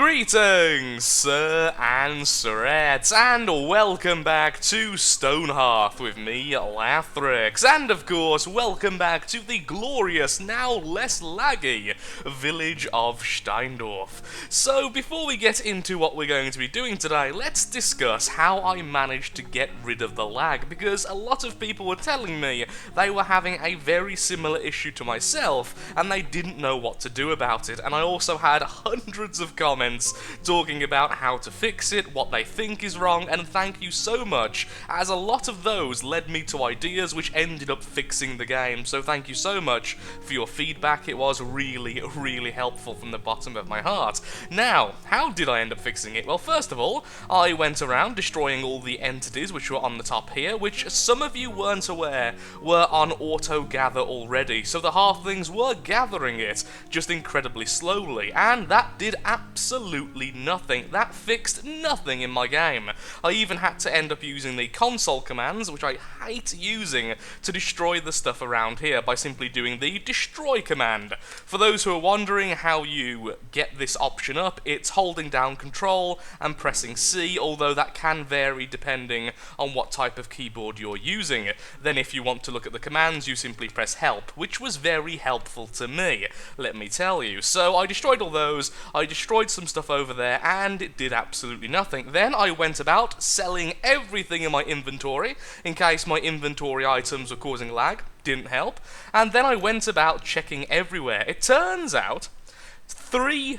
Greetings, sir and sirettes, and welcome back to Stonehearth with me, Lathrix, and of course, welcome back to the glorious, now less laggy, village of Steindorf. So, before we get into what we're going to be doing today, let's discuss how I managed to get rid of the lag, because a lot of people were telling me they were having a very similar issue to myself, and they didn't know what to do about it, and I also had hundreds of comments talking about how to fix it, what they think is wrong, and thank you so much, as a lot of those led me to ideas which ended up fixing the game, so thank you so much for your feedback. It was really helpful from the bottom of my heart. Now, how did I end up fixing it? Well, first of all, I went around destroying all the entities which were on the top here, which some of you weren't aware were on auto-gather already, so the halflings were gathering it, just incredibly slowly, and that did absolutely nothing. That fixed nothing in my game. I even had to end up using the console commands, which I hate using, to destroy the stuff around here by simply doing the destroy command. For those who are wondering how you get this option up, it's holding down control and pressing C, although that can vary depending on what type of keyboard you're using. Then if you want to look at the commands, you simply press help, which was very helpful to me, let me tell you. So I destroyed all those, I destroyed some stuff over there, and it did absolutely nothing. Then I went about selling everything in my inventory, in case my inventory items were causing lag. Didn't help. And then I went about checking everywhere. It turns out three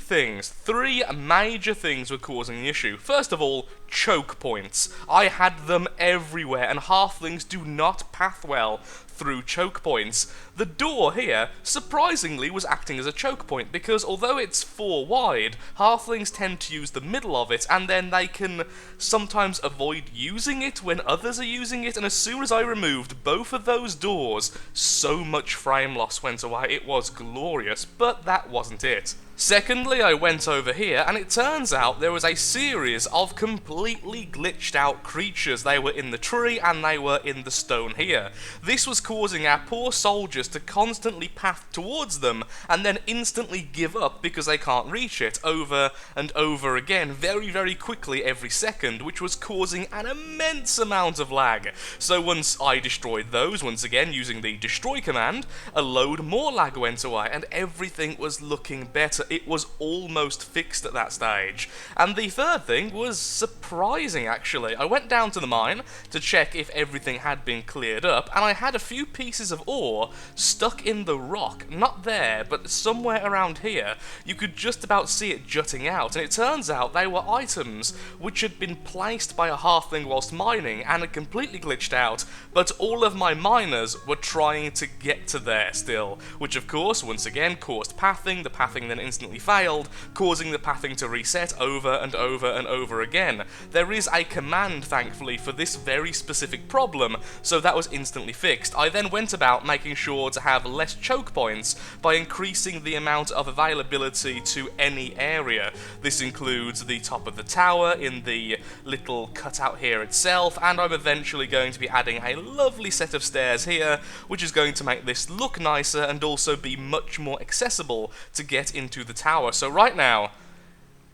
major things were causing the issue. First of all, choke points. I had them everywhere, and halflings do not path well through choke points. The door here, surprisingly, was acting as a choke point, because although it's 4 wide, halflings tend to use the middle of it, and then they can sometimes avoid using it when others are using it, and as soon as I removed both of those doors, so much frame loss went away. It was glorious, but that wasn't it. Secondly, I went over here, and it turns out there was a series of completely glitched out creatures. They were in the tree, and they were in the stone here. This was causing our poor soldiers to constantly path towards them, and then instantly give up because they can't reach it, over and over again, very quickly every second, which was causing an immense amount of lag. So once I destroyed those, once again using the destroy command, a load more lag went away, and everything was looking better. It was almost fixed at that stage. And the third thing was surprising, actually. I went down to the mine to check if everything had been cleared up, and I had a few pieces of ore stuck in the rock. Not there, but somewhere around here. You could just about see it jutting out, and it turns out they were items which had been placed by a halfling whilst mining and had completely glitched out, but all of my miners were trying to get to there still, which of course, once again, caused pathing. The pathing then instantly failed, causing the pathing to reset over and over again. There is a command, thankfully, for this very specific problem, so that was instantly fixed. I then went about making sure to have less choke points by increasing the amount of availability to any area. This includes the top of the tower, in the little cutout here itself, and I'm eventually going to be adding a lovely set of stairs here, which is going to make this look nicer and also be much more accessible to get into the tower. So right now,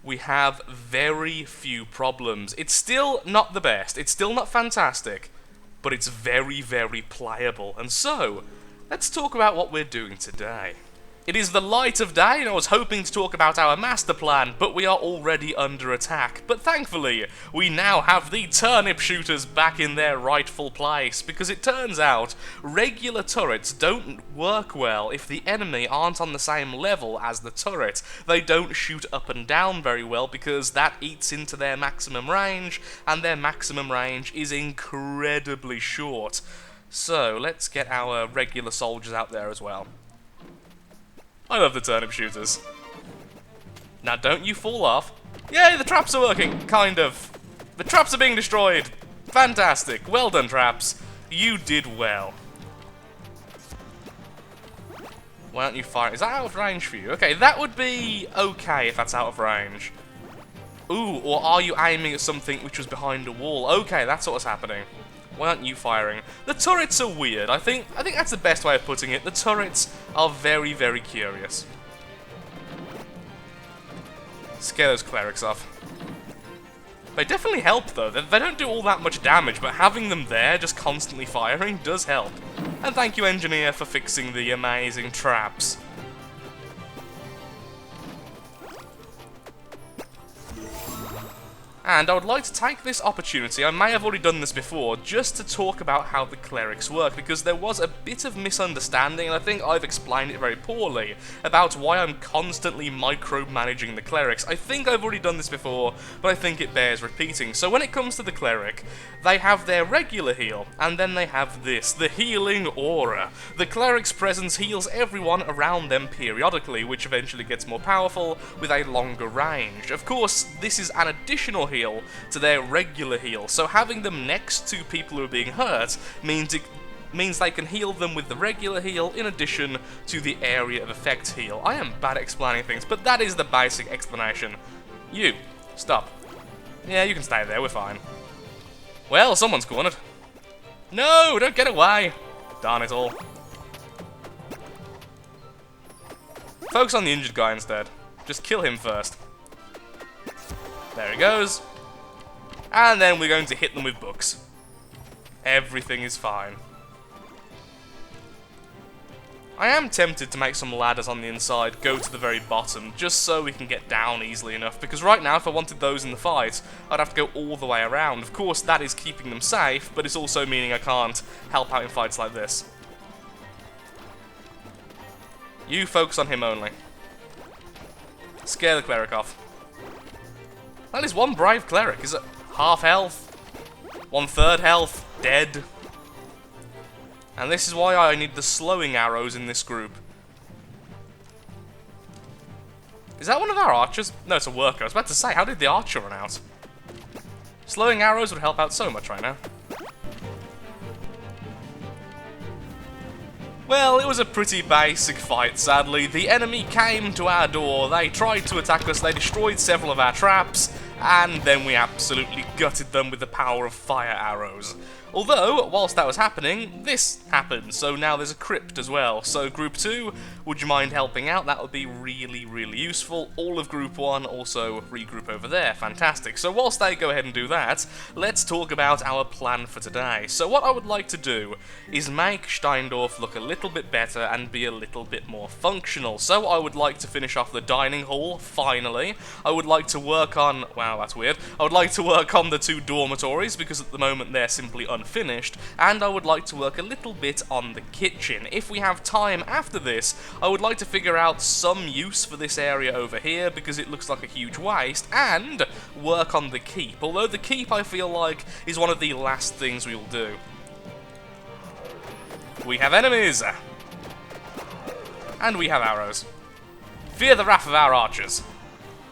we have very few problems. It's still not the best, it's still not fantastic, but it's very playable. And so, let's talk about what we're doing today. It is the light of day, and I was hoping to talk about our master plan, but we are already under attack. But thankfully, we now have the turnip shooters back in their rightful place, because it turns out regular turrets don't work well if the enemy aren't on the same level as the turret. They don't shoot up and down very well because that eats into their maximum range, and their maximum range is incredibly short. So, let's get our regular soldiers out there as well. I love the turnip shooters. Now don't you fall off. Yay, the traps are working! Kind of. The traps are being destroyed! Fantastic. Well done, traps. You did well. Why aren't you firing? Is that out of range for you? Okay, that would be okay if that's out of range. Ooh, or are you aiming at something which was behind a wall? Okay, that's what was happening. Why aren't you firing? The turrets are weird. I think that's the best way of putting it. The turrets are very, very curious. Scare those clerics off. They definitely help though. They don't do all that much damage, but having them there just constantly firing does help. And thank you, engineer, for fixing the amazing traps. And I would like to take this opportunity, I may have already done this before, just to talk about how the clerics work, because there was a bit of misunderstanding, and I think I've explained it very poorly, about why I'm constantly micromanaging the clerics. I think I've already done this before, but I think it bears repeating. So when it comes to the cleric, they have their regular heal, and then they have this, the healing aura. The cleric's presence heals everyone around them periodically, which eventually gets more powerful with a longer range. Of course, this is an additional heal to their regular heal, so having them next to people who are being hurt means they can heal them with the regular heal in addition to the area of effect heal. I am bad at explaining things, but that is the basic explanation. You, stop. Yeah, you can stay there, we're fine. Well, someone's cornered. No, don't get away. Darn it all. Focus on the injured guy instead. Just kill him first. There he goes. And then we're going to hit them with books. Everything is fine. I am tempted to make some ladders on the inside go to the very bottom, just so we can get down easily enough, because right now if I wanted those in the fight, I'd have to go all the way around. Of course that is keeping them safe, but it's also meaning I can't help out in fights like this. You focus on him only. Scare the cleric off. That is one brave cleric. Is it half health? 1/3 health? Dead? And this is why I need the slowing arrows in this group. Is that one of our archers? No, it's a worker. I was about to say, how did the archer run out? Slowing arrows would help out so much right now. Well, it was a pretty basic fight, sadly. The enemy came to our door, they tried to attack us, they destroyed several of our traps, and then we absolutely gutted them with the power of fire arrows. Although, whilst that was happening, this happened, so now there's a crypt as well. So Group 2, would you mind helping out? That would be really, really useful. All of Group 1 also regroup over there. Fantastic. So whilst they go ahead and do that, let's talk about our plan for today. So what I would like to do is make Steindorf look a little bit better and be a little bit more functional. So I would like to finish off the dining hall, finally. I would like to work on... wow, that's weird. I would like to work on the 2 dormitories, because at the moment they're simply unfinished, and I would like to work a little bit on the kitchen. If we have time after this, I would like to figure out some use for this area over here, because it looks like a huge waste, and work on the keep. Although the keep, I feel like, is one of the last things we will do. We have enemies! And we have arrows. Fear the wrath of our archers.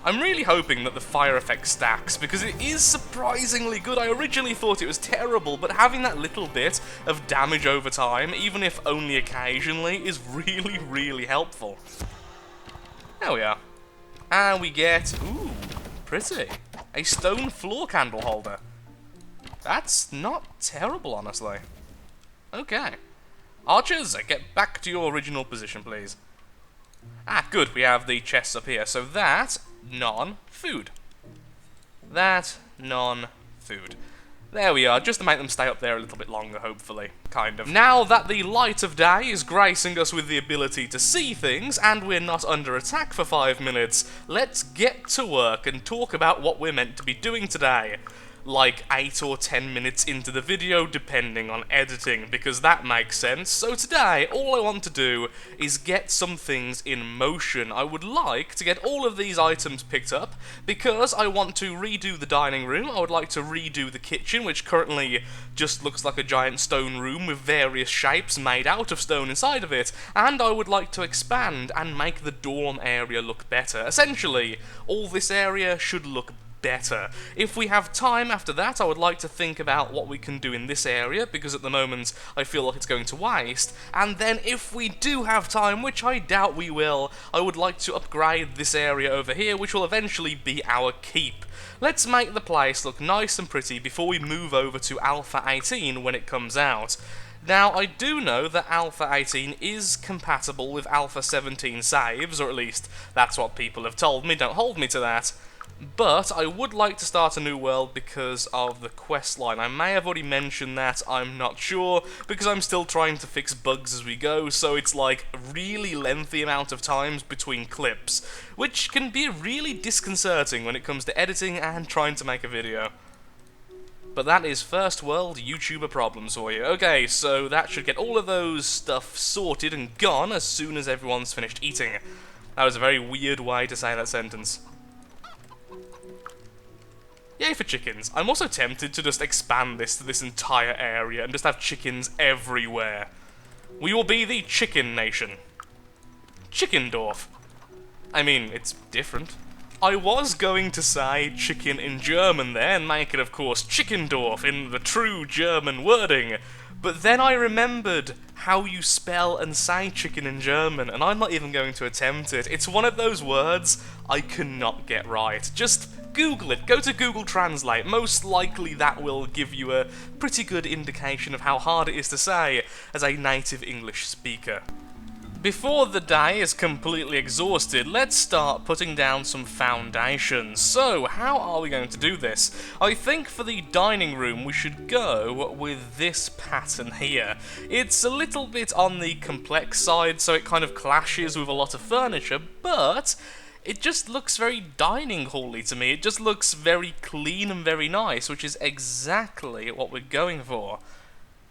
I'm really hoping that the fire effect stacks, because it is surprisingly good. I originally thought it was terrible, but having that little bit of damage over time, even if only occasionally, is really, really helpful. There we are. And we get, ooh, pretty, a stone floor candle holder. That's not terrible, honestly. Okay. Archers, get back to your original position, please. Ah, good, we have the chests up here. So that, non-food. That, non-food. There we are, just to make them stay up there a little bit longer, hopefully. Kind of. Now that the light of day is gracing us with the ability to see things, and we're not under attack for 5 minutes, let's get to work and talk about what we're meant to be doing today. Like 8 or 10 minutes into the video, depending on editing, because that makes sense. So today, all I want to do is get some things in motion. I would like to get all of these items picked up, because I want to redo the dining room. I would like to redo the kitchen, which currently just looks like a giant stone room with various shapes made out of stone inside of it, and I would like to expand and make the dorm area look better. Essentially, all this area should look better. If we have time after that, I would like to think about what we can do in this area, because at the moment I feel like it's going to waste, and then if we do have time, which I doubt we will, I would like to upgrade this area over here, which will eventually be our keep. Let's make the place look nice and pretty before we move over to Alpha 18 when it comes out. Now, I do know that Alpha 18 is compatible with Alpha 17 saves, or at least that's what people have told me, don't hold me to that. But I would like to start a new world because of the quest line. I may have already mentioned that, I'm not sure, because I'm still trying to fix bugs as we go, so it's like a really lengthy amount of times between clips, which can be really disconcerting when it comes to editing and trying to make a video. But that is first world YouTuber problems for you. Okay, so that should get all of those stuff sorted and gone as soon as everyone's finished eating. That was a very weird way to say that sentence. Yay for chickens. I'm also tempted to just expand this to this entire area and just have chickens everywhere. We will be the Chicken Nation. Chickendorf. I mean, it's different. I was going to say chicken in German there and make it, of course, Chickendorf in the true German wording, but then I remembered how you spell and say chicken in German, and I'm not even going to attempt it. It's one of those words I cannot get right. Just Google it. Go to Google Translate. Most likely that will give you a pretty good indication of how hard it is to say as a native English speaker. Before the day is completely exhausted, let's start putting down some foundations. So, how are we going to do this? I think for the dining room we should go with this pattern here. It's a little bit on the complex side, so it kind of clashes with a lot of furniture, but it just looks very dining hall-y to me. It just looks very clean and very nice, which is exactly what we're going for.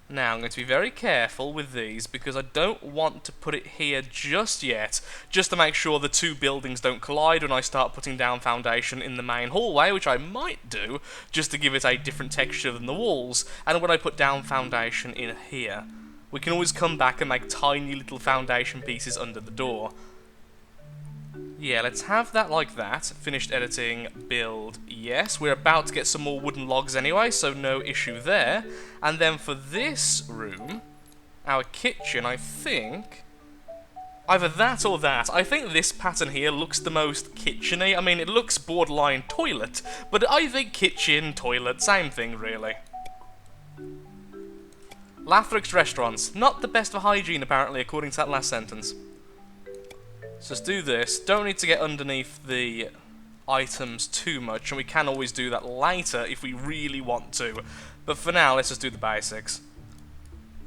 Now, I'm going to be very careful with these because I don't want to put it here just yet, just to make sure the two buildings don't collide when I start putting down foundation in the main hallway, which I might do, just to give it a different texture than the walls, and when I put down foundation in here. We can always come back and make tiny little foundation pieces under the door. Yeah, let's have that like that. Finished editing, build, yes. We're about to get some more wooden logs anyway, so no issue there. And then for this room, our kitchen, I think either that or that. I think this pattern here looks the most kitchen-y. I mean, it looks borderline toilet, but I think kitchen, toilet, same thing, really. Lathrix restaurants. Not the best for hygiene, apparently, according to that last sentence. So let's do this. Don't need to get underneath the items too much, and we can always do that later if we really want to. But for now, let's just do the basics.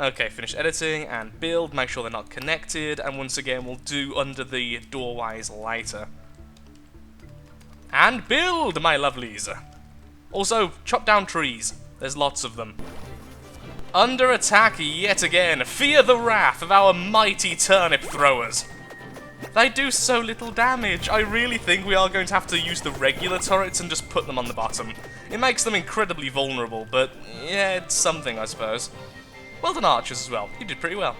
Okay, finish editing and build, make sure they're not connected, and once again we'll do under the doorways later. And build, my lovelies! Also, chop down trees. There's lots of them. Under attack yet again. Fear the wrath of our mighty turnip throwers. They do so little damage. I really think we are going to have to use the regular turrets and just put them on the bottom. It makes them incredibly vulnerable, but yeah, it's something, I suppose. Well done, archers, as well. You did pretty well.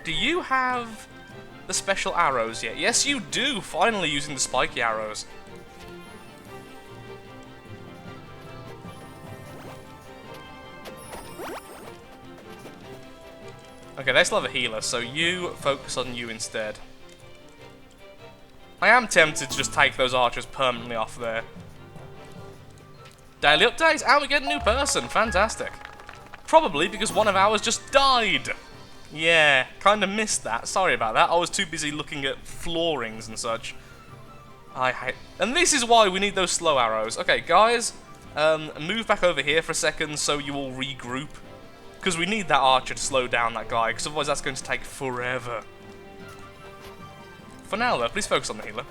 Do you have the special arrows yet? Yes, you do, finally using the spiky arrows. Okay, they still have a healer, so you focus on you instead. I am tempted to just take those archers permanently off there. Daily update, and we get a new person, fantastic. Probably because one of ours just died. Yeah, kind of missed that, sorry about that. I was too busy looking at floorings and such. I hate... And this is why we need those slow arrows. Okay, guys, move back over here for a second so you all regroup. Because we need that archer to slow down that guy, because otherwise that's going to take forever. For now, though, please focus on the healer.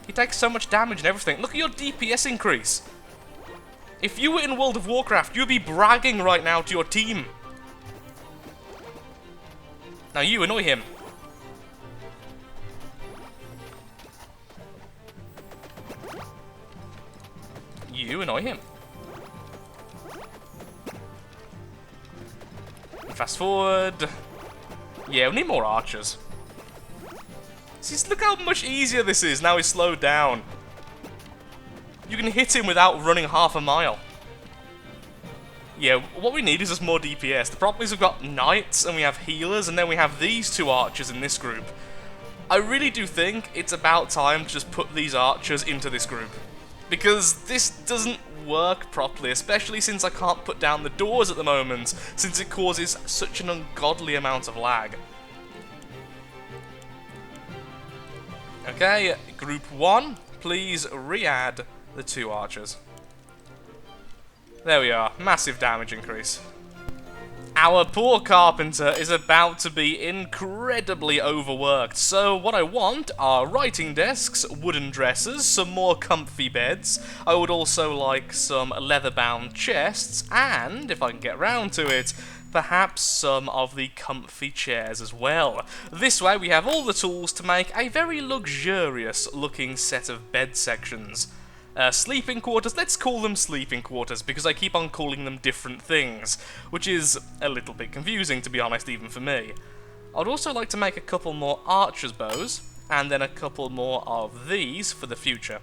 He takes so much damage and everything. Look at your DPS increase. If you were in World of Warcraft, you'd be bragging right now to your team. Now you annoy him. You annoy him. Fast forward. Yeah, we need more archers. See, look how much easier this is now he's slowed down. You can hit him without running half a mile. Yeah, what we need is just more DPS. The problem is we've got knights and we have healers and then we have these two archers in this group. I really do think it's about time to just put these archers into this group. Because this doesn't work properly, especially since I can't put down the doors at the moment, since it causes such an ungodly amount of lag. Okay, group 1, please re-add the 2 archers. There we are, massive damage increase. Our poor carpenter is about to be incredibly overworked, so what I want are writing desks, wooden dressers, some more comfy beds. I would also like some leather-bound chests, and, if I can get round to it, perhaps some of the comfy chairs as well. This way we have all the tools to make a very luxurious looking set of bed sections. Sleeping quarters, let's call them sleeping quarters, because I keep on calling them different things, which is a little bit confusing, to be honest, even for me. I'd also like to make a couple more archer's bows, and then a couple more of these for the future.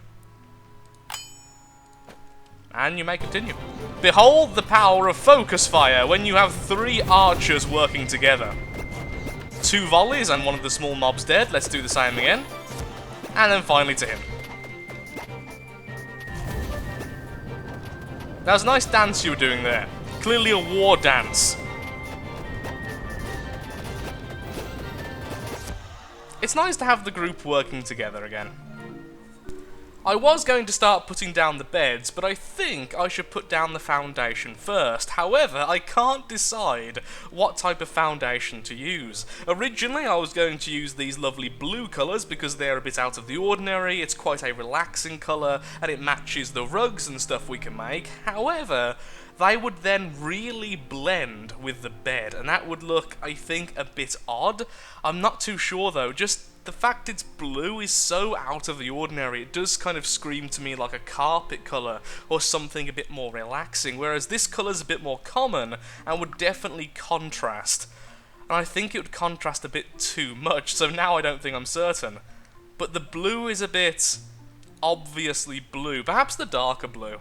And you may continue. Behold the power of focus fire when you have 3 archers working together. 2 volleys and one of the small mobs dead, let's do the same again. And then finally to him. That was a nice dance you were doing there. Clearly a war dance. It's nice to have the group working together again. I was going to start putting down the beds, but I think I should put down the foundation first. However, I can't decide what type of foundation to use. Originally, I was going to use these lovely blue colours because they're a bit out of the ordinary, it's quite a relaxing colour, and it matches the rugs and stuff we can make. However, they would then really blend with the bed, and that would look, I think, a bit odd. I'm not too sure though, just the fact it's blue is so out of the ordinary. It does kind of scream to me like a carpet colour or something a bit more relaxing, whereas this colour's a bit more common and would definitely contrast. And I think it would contrast a bit too much, so now I don't think I'm certain. But the blue is a bit obviously blue, perhaps the darker blue.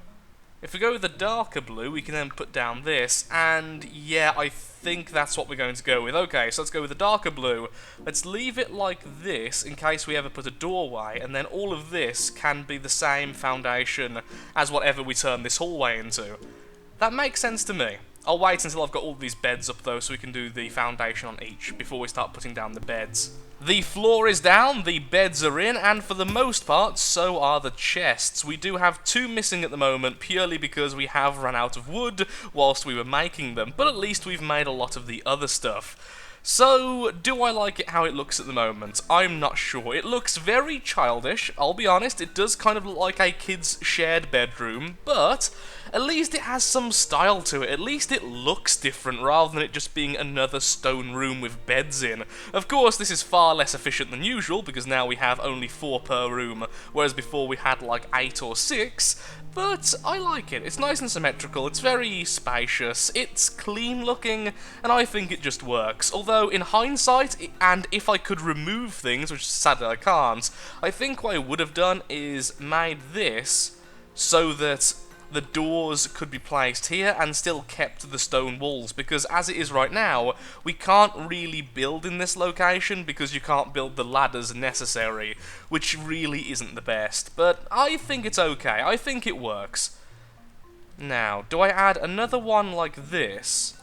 If we go with the darker blue, we can then put down this, and yeah, I think that's what we're going to go with. Okay, so let's go with the darker blue. Let's leave it like this in case we ever put a doorway, and then all of this can be the same foundation as whatever we turn this hallway into. That makes sense to me. I'll wait until I've got all these beds up though, so we can do the foundation on each before we start putting down the beds. The floor is down, the beds are in, and for the most part, so are the chests. We do have 2 missing at the moment, purely because we have run out of wood whilst we were making them, but at least we've made a lot of the other stuff. So, do I like it how it looks at the moment? I'm not sure. It looks very childish, I'll be honest. It does kind of look like a kid's shared bedroom, but at least it has some style to it. At least it looks different rather than it just being another stone room with beds in. Of course, this is far less efficient than usual because now we have only 4 per room, whereas before we had like 8 or 6. But I like it. It's nice and symmetrical, it's very spacious, it's clean looking, and I think it just works. Although, in hindsight, and if I could remove things, which sadly I can't, I think what I would have done is made this so that the doors could be placed here and still kept the stone walls, because as it is right now, we can't really build in this location because you can't build the ladders necessary, which really isn't the best, but I think it's okay. I think it works. Now, do I add another one like this,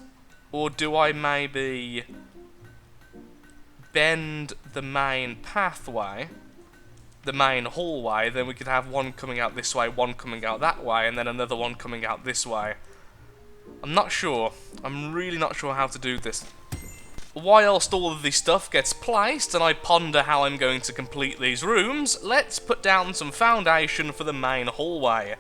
or do I maybe bend the main pathway, the main hallway, then we could have one coming out this way, one coming out that way, and then another one coming out this way. I'm not sure. I'm really not sure how to do this. Whilst all of this stuff gets placed, and I ponder how I'm going to complete these rooms, let's put down some foundation for the main hallway.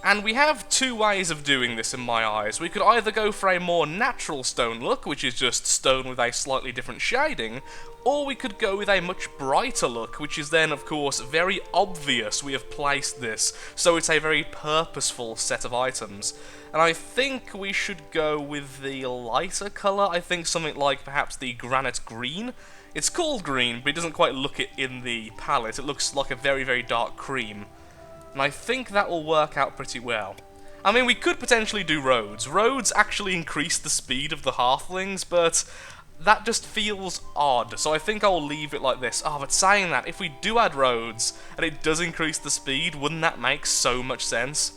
And we have 2 ways of doing this in my eyes. We could either go for a more natural stone look, which is just stone with a slightly different shading, or we could go with a much brighter look, which is then, of course, very obvious we have placed this, so it's a very purposeful set of items. And I think we should go with the lighter colour. I think something like perhaps the granite green. It's called green, but it doesn't quite look it in the palette. It looks like a very, very dark cream. And I think that will work out pretty well. I mean, we could potentially do roads. Roads actually increase the speed of the halflings, but that just feels odd, so I think I'll leave it like this. Oh, but saying that, if we do add roads, and it does increase the speed, wouldn't that make so much sense?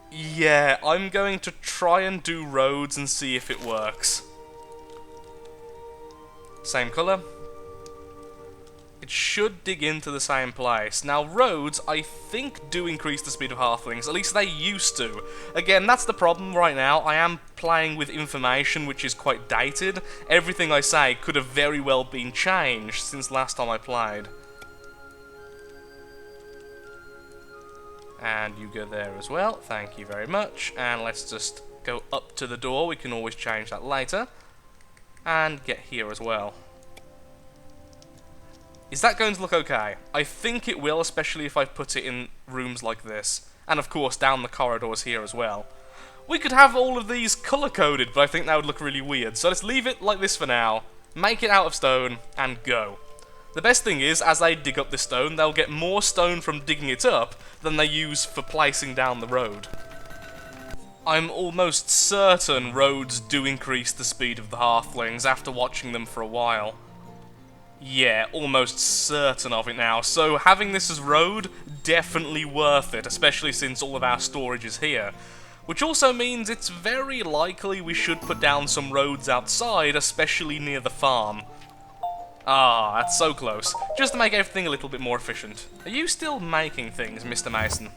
Yeah, I'm going to try and do roads and see if it works. Same colour. It should dig into the same place. Now, roads, I think, do increase the speed of halflings. At least they used to. Again, that's the problem right now. I am playing with information which is quite dated. Everything I say could have very well been changed since last time I played. And you go there as well. Thank you very much. And let's just go up to the door. We can always change that later. And get here as well. Is that going to look okay? I think it will, especially if I put it in rooms like this. And of course down the corridors here as well. We could have all of these colour-coded, but I think that would look really weird. So let's leave it like this for now, make it out of stone, and go. The best thing is, as they dig up this stone, they'll get more stone from digging it up than they use for placing down the road. I'm almost certain roads do increase the speed of the halflings after watching them for a while. Yeah, almost certain of it now. So having this as road, definitely worth it, especially since all of our storage is here. Which also means it's very likely we should put down some roads outside, especially near the farm. Ah, that's so close. Just to make everything a little bit more efficient. Are you still making things, Mr. Mason?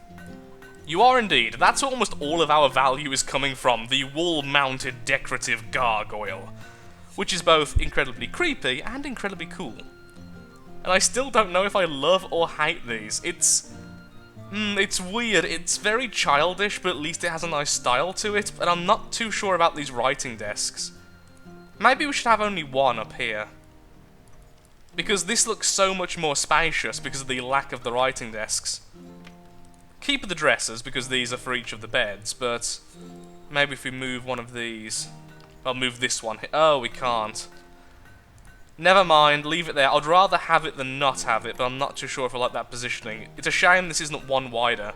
You are indeed. That's where almost all of our value is coming from, the wall-mounted decorative gargoyle. Which is both incredibly creepy and incredibly cool. And I still don't know if I love or hate these. It's weird. It's very childish, but at least it has a nice style to it. And I'm not too sure about these writing desks. Maybe we should have only one up here. Because this looks so much more spacious because of the lack of the writing desks. Keep the dressers, because these are for each of the beds, but maybe if we move one of these... I'll move this one. Oh, we can't. Never mind, leave it there. I'd rather have it than not have it, but I'm not too sure if I like that positioning. It's a shame this isn't one wider.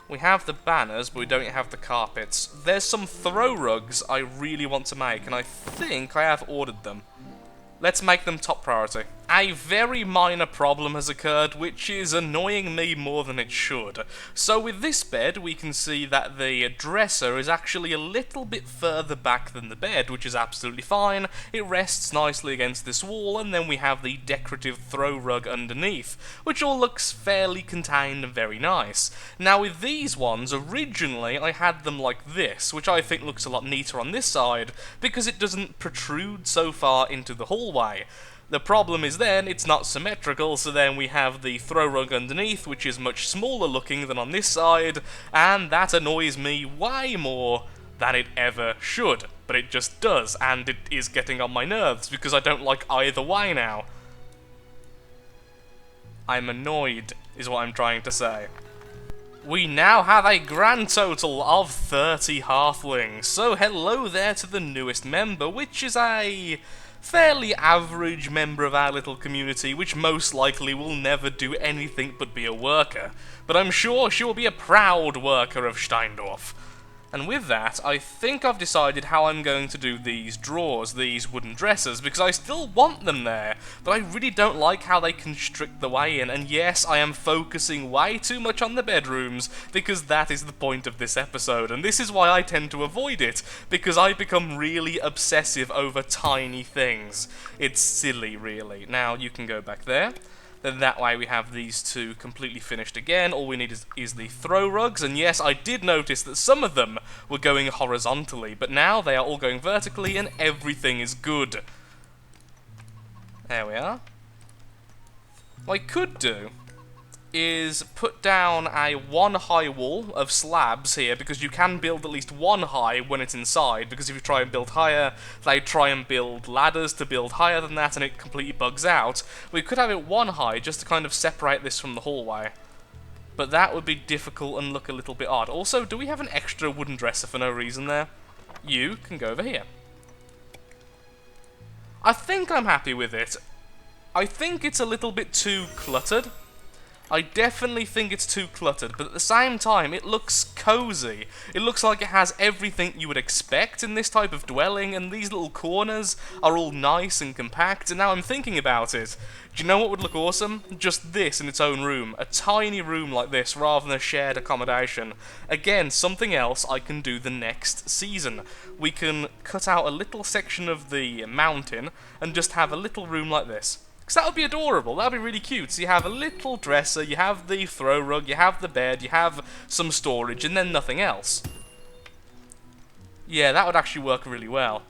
We have the banners, but we don't have the carpets. There's some throw rugs I really want to make, and I think I have ordered them. Let's make them top priority. A very minor problem has occurred, which is annoying me more than it should. So with this bed, we can see that the dresser is actually a little bit further back than the bed, which is absolutely fine. It rests nicely against this wall, and then we have the decorative throw rug underneath, which all looks fairly contained and very nice. Now with these ones, originally I had them like this, which I think looks a lot neater on this side, because it doesn't protrude so far into the hallway. The problem is then, it's not symmetrical, so then we have the throw rug underneath, which is much smaller looking than on this side, and that annoys me way more than it ever should. But it just does, and it is getting on my nerves, because I don't like either way now. I'm annoyed, is what I'm trying to say. We now have a grand total of 30 halflings, so hello there to the newest member, which is a fairly average member of our little community, which most likely will never do anything but be a worker. But I'm sure she will be a proud worker of Steindorf. And with that, I think I've decided how I'm going to do these drawers, these wooden dressers, because I still want them there, but I really don't like how they constrict the way in, and yes, I am focusing way too much on the bedrooms, because that is the point of this episode, and this is why I tend to avoid it, because I become really obsessive over tiny things. It's silly, really. Now, you can go back there. Then that way we have these two completely finished again. All we need is the throw rugs, and yes, I did notice that some of them were going horizontally, but now they are all going vertically and everything is good. There we are. What I could do is put down a one high wall of slabs here, because you can build at least one high when it's inside, because if you try and build higher, they try and build ladders to build higher than that and it completely bugs out. We could have it one high just to kind of separate this from the hallway, but that would be difficult and look a little bit odd. Also, do we have an extra wooden dresser for no reason there? You can go over here. I think I'm happy with it. I think it's a little bit too cluttered. I definitely think it's too cluttered, but at the same time, it looks cozy. It looks like it has everything you would expect in this type of dwelling, and these little corners are all nice and compact, and now I'm thinking about it. Do you know what would look awesome? Just this in its own room. A tiny room like this, rather than a shared accommodation. Again, something else I can do the next season. We can cut out a little section of the mountain, and just have a little room like this. Because that would be adorable, that would be really cute. So you have a little dresser, you have the throw rug, you have the bed, you have some storage, and then nothing else. Yeah, that would actually work really well.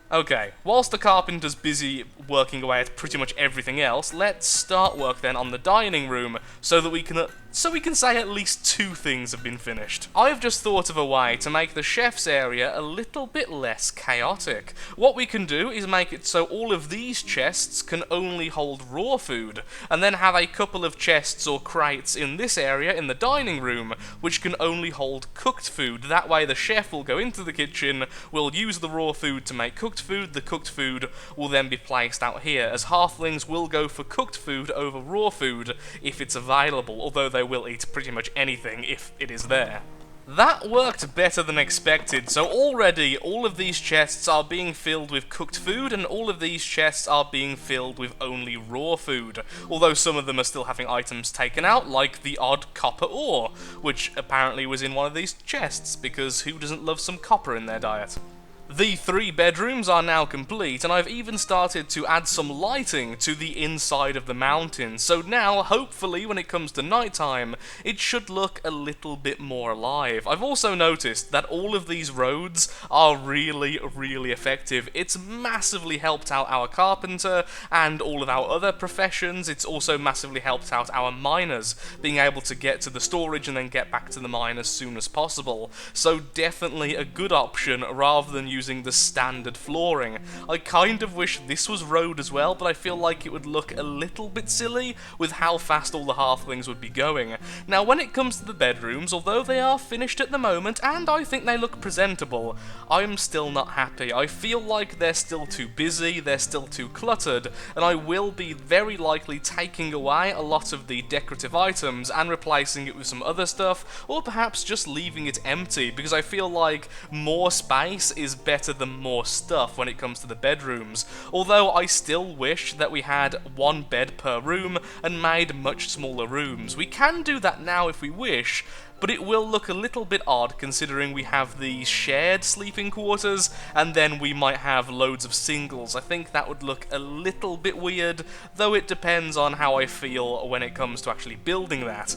Okay, whilst the carpenter's busy working away at pretty much everything else, let's start work then on the dining room, so that we can say at least 2 things have been finished. I've just thought of a way to make the chef's area a little bit less chaotic. What we can do is make it so all of these chests can only hold raw food, and then have a couple of chests or crates in this area in the dining room, which can only hold cooked food. That way the chef will go into the kitchen, will use the raw food to make cooked food, the cooked food will then be placed out here, as halflings will go for cooked food over raw food if it's available, although they will eat pretty much anything if it is there. That worked better than expected, so already all of these chests are being filled with cooked food, and all of these chests are being filled with only raw food, although some of them are still having items taken out, like the odd copper ore, which apparently was in one of these chests, because who doesn't love some copper in their diet? The 3 bedrooms are now complete, and I've even started to add some lighting to the inside of the mountain, so now, hopefully, when it comes to nighttime, it should look a little bit more alive. I've also noticed that all of these roads are really, really effective. It's massively helped out our carpenter and all of our other professions. It's also massively helped out our miners, being able to get to the storage and then get back to the mine as soon as possible. So definitely a good option rather than using the standard flooring. I kind of wish this was road as well, but I feel like it would look a little bit silly with how fast all the halflings would be going. Now, when it comes to the bedrooms, although they are finished at the moment, and I think they look presentable, I'm still not happy. I feel like they're still too busy, they're still too cluttered, and I will be very likely taking away a lot of the decorative items and replacing it with some other stuff, or perhaps just leaving it empty, because I feel like more space is better than more stuff when it comes to the bedrooms, although I still wish that we had 1 bed per room and made much smaller rooms. We can do that now if we wish, but it will look a little bit odd considering we have the shared sleeping quarters and then we might have loads of singles. I think that would look a little bit weird, though it depends on how I feel when it comes to actually building that.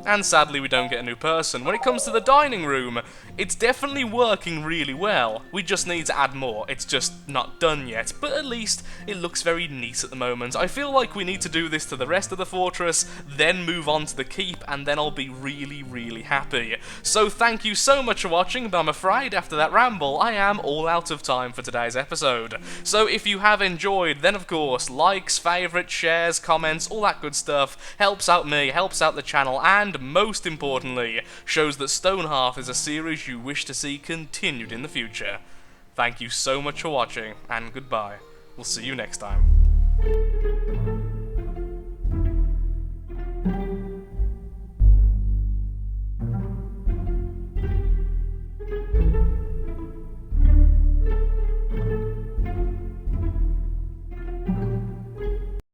And sadly we don't get a new person. When it comes to the dining room, it's definitely working really well. We just need to add more. It's just not done yet, but at least it looks very neat at the moment. I feel like we need to do this to the rest of the fortress, then move on to the keep, and then I'll be really, really happy. So thank you so much for watching, but I'm afraid after that ramble, I am all out of time for today's episode. So if you have enjoyed, then of course, likes, favourites, shares, comments, all that good stuff helps out me, helps out the channel, and most importantly, shows that Stonehearth is a series you wish to see continued in the future. Thank you so much for watching, and goodbye. We'll see you next time.